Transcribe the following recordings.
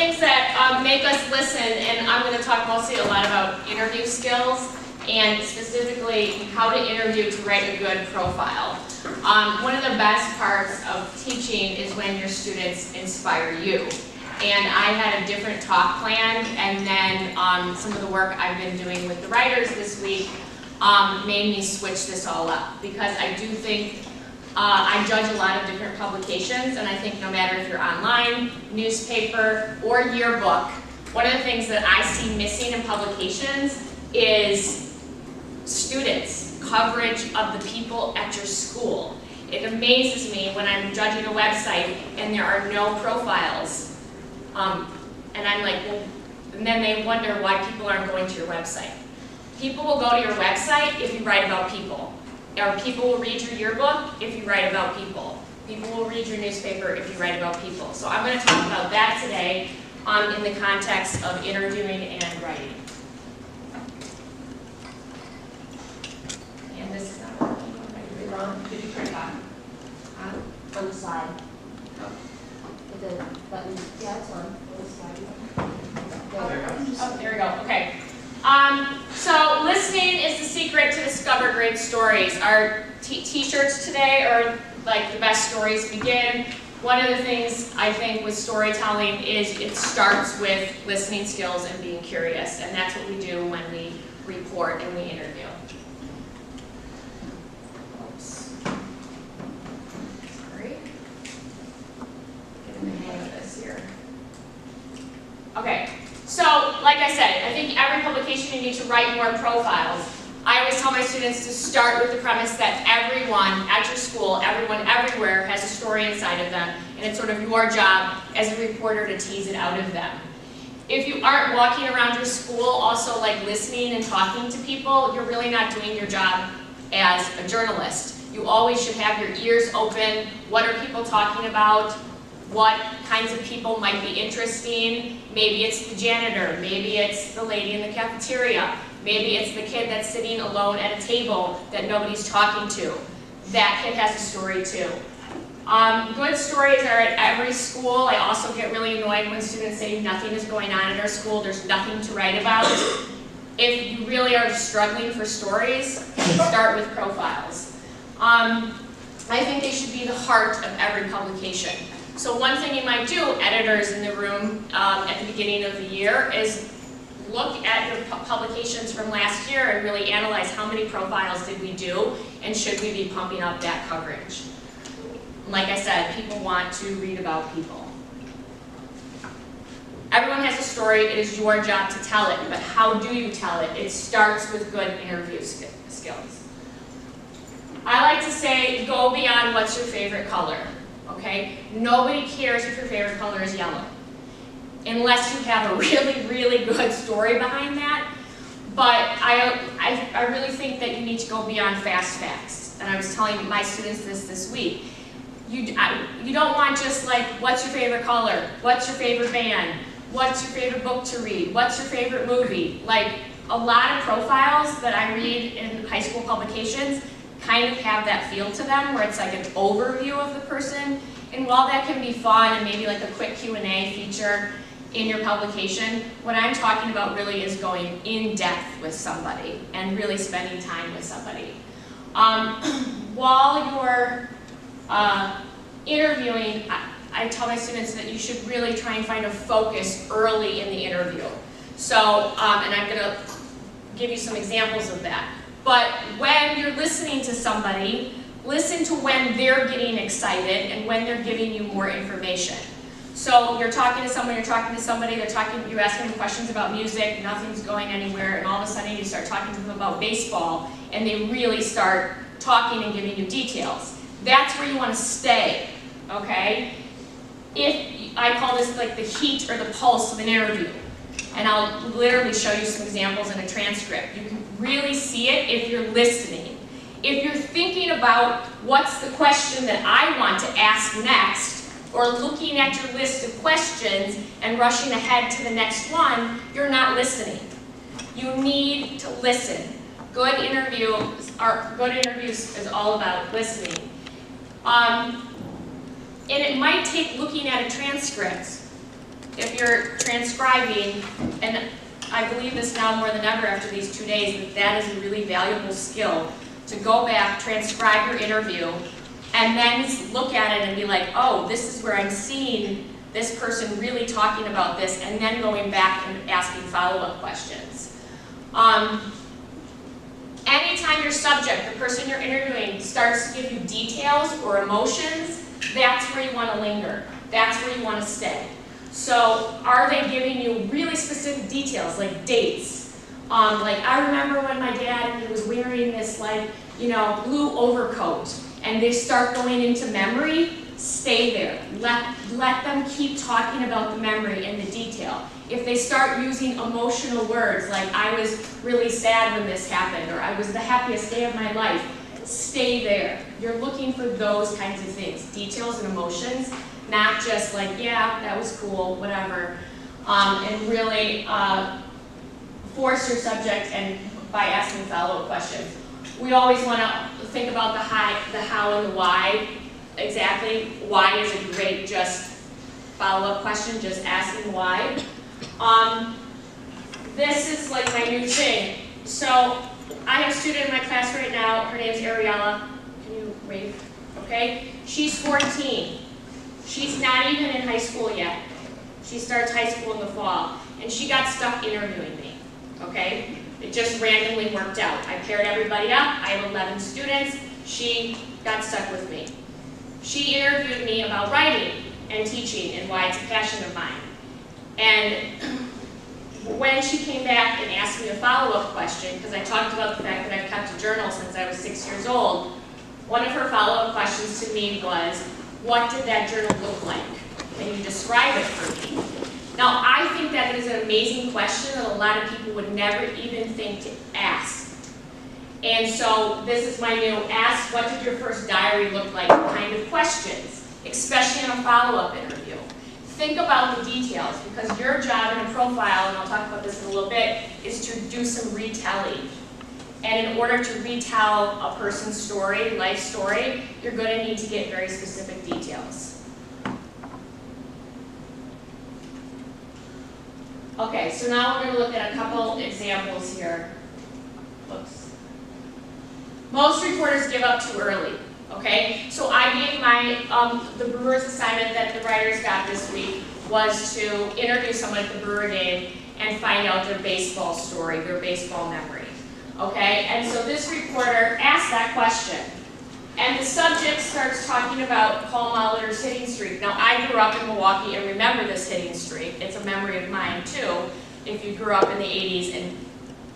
things that make us listen, and I'm going to talk mostly a lot about interview skills, and specifically how to interview to write a good profile. One of the best parts of teaching is when your students inspire you. And I had a different talk planned, and then some of the work I've been doing with the writers this week made me switch this all up, because I do think I judge a lot of different publications, and I think no matter if you're online, newspaper, or yearbook, one of the things that I see missing in publications is students, coverage of the people at your school. It amazes me when I'm judging a website and there are no profiles. And I'm like, well, and then they wonder why people aren't going to your website. People will go to your website if you write about people. Or people will read your yearbook if you write about people. People will read your newspaper if you write about people. So I'm going to talk about that today in the context of interviewing and writing. And this is not working. Am I wrong? Did you turn it on? On the side. Oh. With the button. Yeah, it's on. On the side. Oh, there we go. Okay. So listening is the secret to discover great stories. Our t-shirts today are like the best stories begin. One of the things I think with storytelling is it starts with listening skills and being curious, and that's what we do when we report and we interview. Oops. Sorry. Getting the hang of this here. Okay. So, like I said, I think every publication you need to write more profiles. I always tell my students to start with the premise that everyone at your school, everyone everywhere has a story inside of them, and it's sort of your job as a reporter to tease it out of them. If you aren't walking around your school also like listening and talking to people, you're really not doing your job as a journalist. You always should have your ears open. What are people talking about? What kinds of people might be interesting? Maybe it's the janitor, maybe it's the lady in the cafeteria, maybe it's the kid that's sitting alone at a table that nobody's talking to. That kid has a story too. Good stories are at every school. I also get really annoyed when students say nothing is going on at our school, there's nothing to write about. If you really are struggling for stories, start with profiles. I think they should be the heart of every publication. So one thing you might do, editors in the room at the beginning of the year, is look at your publications from last year and really analyze how many profiles did we do and should we be pumping up that coverage. Like I said, people want to read about people. Everyone has a story, it is your job to tell it, but how do you tell it? It starts with good interview skills. I like to say, go beyond what's your favorite color. Okay? Nobody cares if your favorite color is yellow, unless you have a really, really good story behind that. But I really think that you need to go beyond fast facts. And I was telling my students this week. You don't want just like, what's your favorite color? What's your favorite band? What's your favorite book to read? What's your favorite movie? Like, a lot of profiles that I read in high school publications kind of have that feel to them, where it's like an overview of the person. And while that can be fun and maybe like a quick Q&A feature in your publication, what I'm talking about really is going in depth with somebody and really spending time with somebody. While you're interviewing, I tell my students that you should really try and find a focus early in the interview. So, and I'm going to give you some examples of that. But when you're listening to somebody, listen to when they're getting excited and when they're giving you more information. So you're talking to someone, you're asking them questions about music, nothing's going anywhere, and all of a sudden you start talking to them about baseball, and they really start talking and giving you details. That's where you want to stay, okay? I call this like the heat or the pulse of an interview. And I'll literally show you some examples in a transcript. You can really see it if you're listening. If you're thinking about what's the question that I want to ask next, or looking at your list of questions and rushing ahead to the next one, you're not listening. You need to listen. Good interviews is all about listening. And it might take looking at a transcript. if you're transcribing, and I believe this now more than ever after these 2 days, that is a really valuable skill, to go back, transcribe your interview, and then look at it and be like, oh, this is where I'm seeing this person really talking about this, and then going back and asking follow-up questions. Anytime your subject, the person you're interviewing, starts to give you details or emotions, that's where you want to linger. That's where you want to stay. So are they giving you really specific details, like dates? Like, I remember when my dad, he was wearing this, like, you know, blue overcoat, and they start going into memory. Stay there. Let them keep talking about the memory and the detail. If they start using emotional words, like, I was really sad when this happened, or I was the happiest day of my life, stay there. You're looking for those kinds of things, details and emotions, not just like, yeah, that was cool, whatever, and really force your subject and by asking follow-up questions. We always want to think about the how and the why. Exactly, why is a great just follow-up question, just asking why. This is like my new thing. So I have a student in my class right now, her name's Ariella. Can you wave? Okay, she's 14. She's not even in high school yet. She starts high school in the fall, and she got stuck interviewing me, okay? It just randomly worked out. I paired everybody up, I have 11 students, she got stuck with me. She interviewed me about writing and teaching and why it's a passion of mine. And when she came back and asked me a follow-up question, because I talked about the fact that I've kept a journal since I was 6 years old, one of her follow-up questions to me was, what did that journal look like? Can you describe it for me? Now, I think that is an amazing question that a lot of people would never even think to ask. And so this is my new ask, what did your first diary look like kind of questions, especially in a follow-up interview. Think about the details, because your job in a profile, and I'll talk about this in a little bit, is to do some retelling. And in order to retell a person's story, life story, you're going to need to get very specific details. Okay, so now we're going to look at a couple examples here. Whoops. Most reporters give up too early, okay? So I gave my, the Brewers assignment that the writers got this week was to interview someone at the Brewer game and find out their baseball story, their baseball memory, okay? And so this reporter asked that question, and the subject starts talking about Paul Molitor's hitting streak. Now, I grew up in Milwaukee and remember this hitting streak. It's a memory of mine, too. If you grew up in the 80s and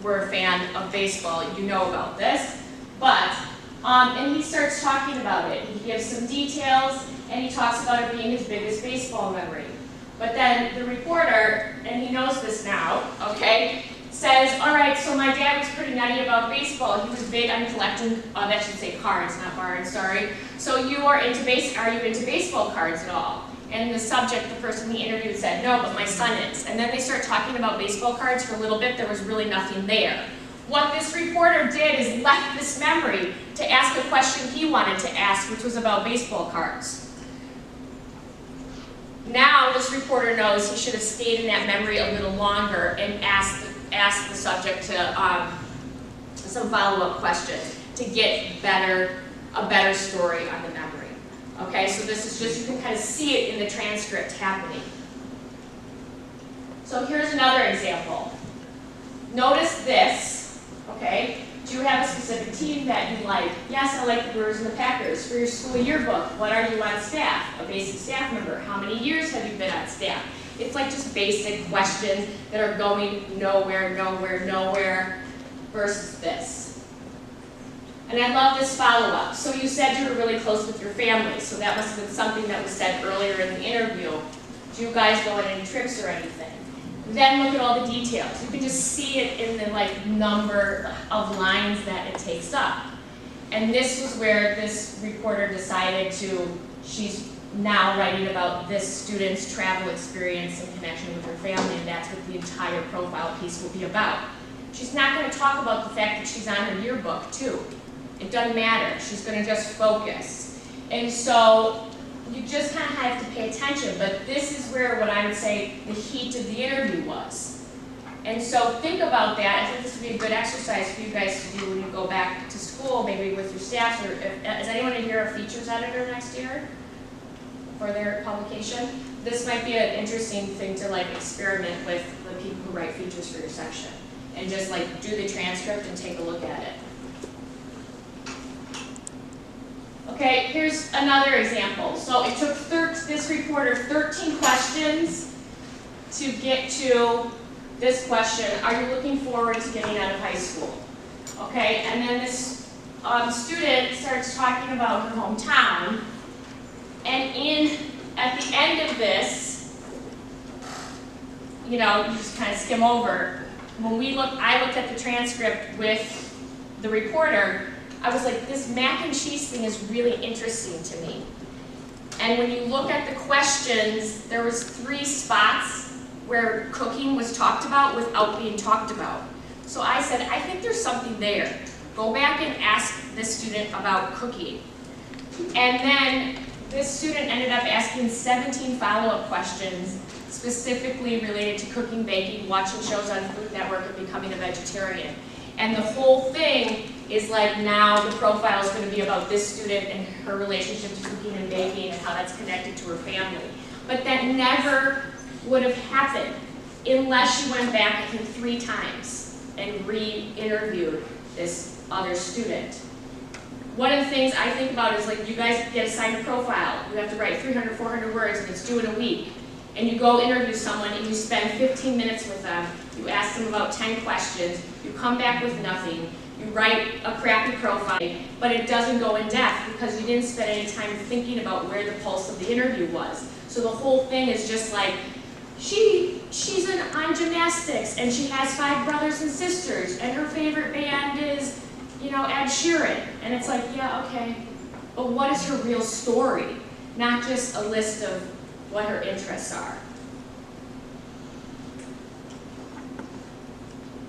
were a fan of baseball, you know about this. But, and he starts talking about it. He gives some details, and he talks about it being his biggest baseball memory. But then the reporter, and he knows this now, okay, says, all right, so my dad was pretty nutty about baseball. He was big on collecting, that should say cards, not barns, sorry. So are you into baseball cards at all? And the subject, the person he interviewed, said, no, but my son is. And then they start talking about baseball cards for a little bit. There was really nothing there. What this reporter did is left this memory to ask a question he wanted to ask, which was about baseball cards. Now this reporter knows he should have stayed in that memory a little longer and asked the subject to some follow-up questions to get a better story on the memory. Okay, so this is just, you can kind of see it in the transcript happening. So here's another example. Notice this. Okay, do you have a specific team that you like? Yes, I like the Brewers and the Packers. For your school yearbook, what are you on staff? A basic staff member. How many years have you been on staff? It's like just basic questions that are going nowhere, nowhere, nowhere versus this. And I love this follow-up. So you said you were really close with your family, so that must have been something that was said earlier in the interview. Do you guys go on any trips or anything? Then look at all the details. You can just see it in the number of lines that it takes up. And this was where this reporter decided she's now writing about this student's travel experience in connection with her family, and that's what the entire profile piece will be about. She's not going to talk about the fact that she's on her yearbook too. It doesn't matter. She's going to just focus. And so you just kind of have to pay attention, but this is where what I would say the heat of the interview was. And so think about that. I think this would be a good exercise for you guys to do when you go back to school, maybe with your staff, or is anyone in here a features editor next year for their publication? This might be an interesting thing to like experiment with the people who write features for your section, and just like do the transcript and take a look at it. Okay, here's another example. So it took this reporter 13 questions to get to this question: are you looking forward to getting out of high school? Okay, and then this student starts talking about her hometown, and at the end of this, you know, you just kind of skim over. When I looked at the transcript with the reporter, I was like, this mac and cheese thing is really interesting to me. And when you look at the questions, there was 3 spots where cooking was talked about without being talked about. So I said, I think there's something there. Go back and ask this student about cooking. And then this student ended up asking 17 follow-up questions specifically related to cooking, baking, watching shows on Food Network, and becoming a vegetarian. And the whole thing is like, now the profile is going to be about this student and her relationship to cooking and baking and how that's connected to her family. But that never would have happened unless you went back, I think, 3 times and re-interviewed this other student. One of the things I think about is, like, you guys get assigned a profile. You have to write 300, 400 words, and it's due in a week. And you go interview someone, and you spend 15 minutes with them. You ask them about 10 questions. You come back with nothing. You write a crappy profile, but it doesn't go in depth because you didn't spend any time thinking about where the pulse of the interview was. So the whole thing is just like, she's on gymnastics, and she has 5 brothers and sisters, and her favorite band is, you know, Ed Sheeran. And it's like, yeah, okay, but what is her real story? Not just a list of what her interests are.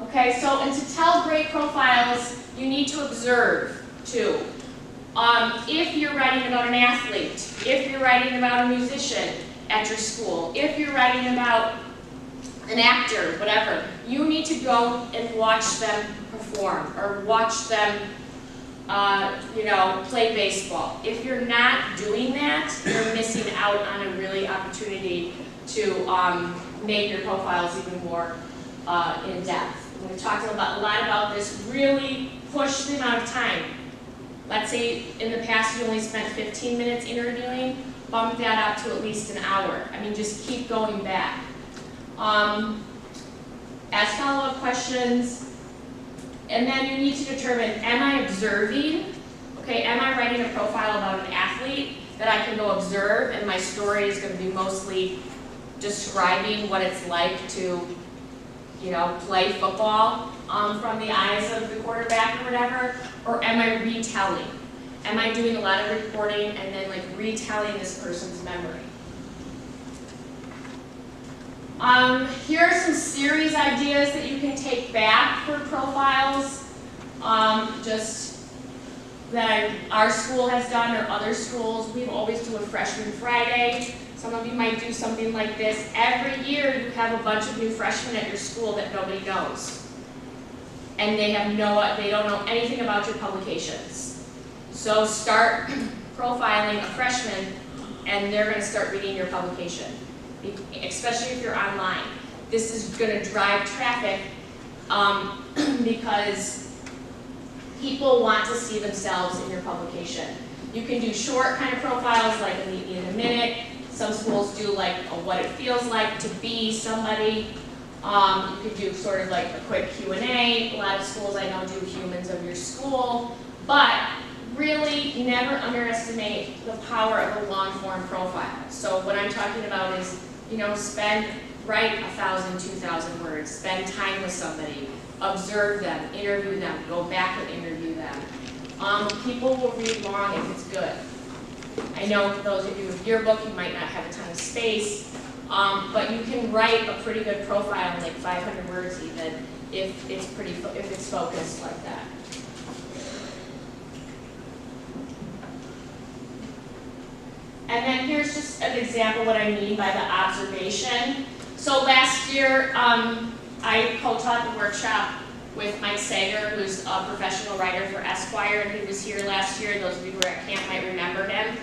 Okay, so, and to tell great profiles, you need to observe, too. If you're writing about an athlete, if you're writing about a musician at your school, if you're writing about an actor, whatever, you need to go and watch them perform, or watch them, you know, play baseball. If you're not doing that, you're missing out on a really opportunity to make your profiles even more in depth. We've talked a lot about this. Really push the amount of time. Let's say in the past you only spent 15 minutes interviewing, bump that up to at least an hour. I mean, just keep going back. Ask follow-up questions, and then you need to determine, am I observing? Okay, am I writing a profile about an athlete that I can go observe, and my story is going to be mostly describing what it's like to, you know, play football from the eyes of the quarterback or whatever? Or am I retelling? Am I doing a lot of reporting and then like retelling this person's memory? Here are some series ideas that you can take back for profiles, just that our school has done or other schools. We always do a Freshman Friday. Some of you might do something like this. Every year you have a bunch of new freshmen at your school that nobody knows. And they don't know anything about your publications. So start profiling a freshman, and they're going to start reading your publication, especially if you're online. This is going to drive traffic because people want to see themselves in your publication. You can do short kind of profiles like a meet me in a minute. Some schools do like what it feels like to be somebody. You could do sort of like a quick Q&A. A lot of schools I know do humans of your school. But really never underestimate the power of a long form profile. So what I'm talking about is, you know, write 1,000, 2,000 words, spend time with somebody, observe them, interview them, go back and interview them. People will read long if it's good. I know for those of you with yearbook, you might not have a ton of space, but you can write a pretty good profile in like 500 words even if it's focused like that. And then here's just an example what I mean by the observation. So last year, I co-taught the workshop with Mike Sager, who's a professional writer for Esquire, and he was here last year. Those of you who were at camp might remember him.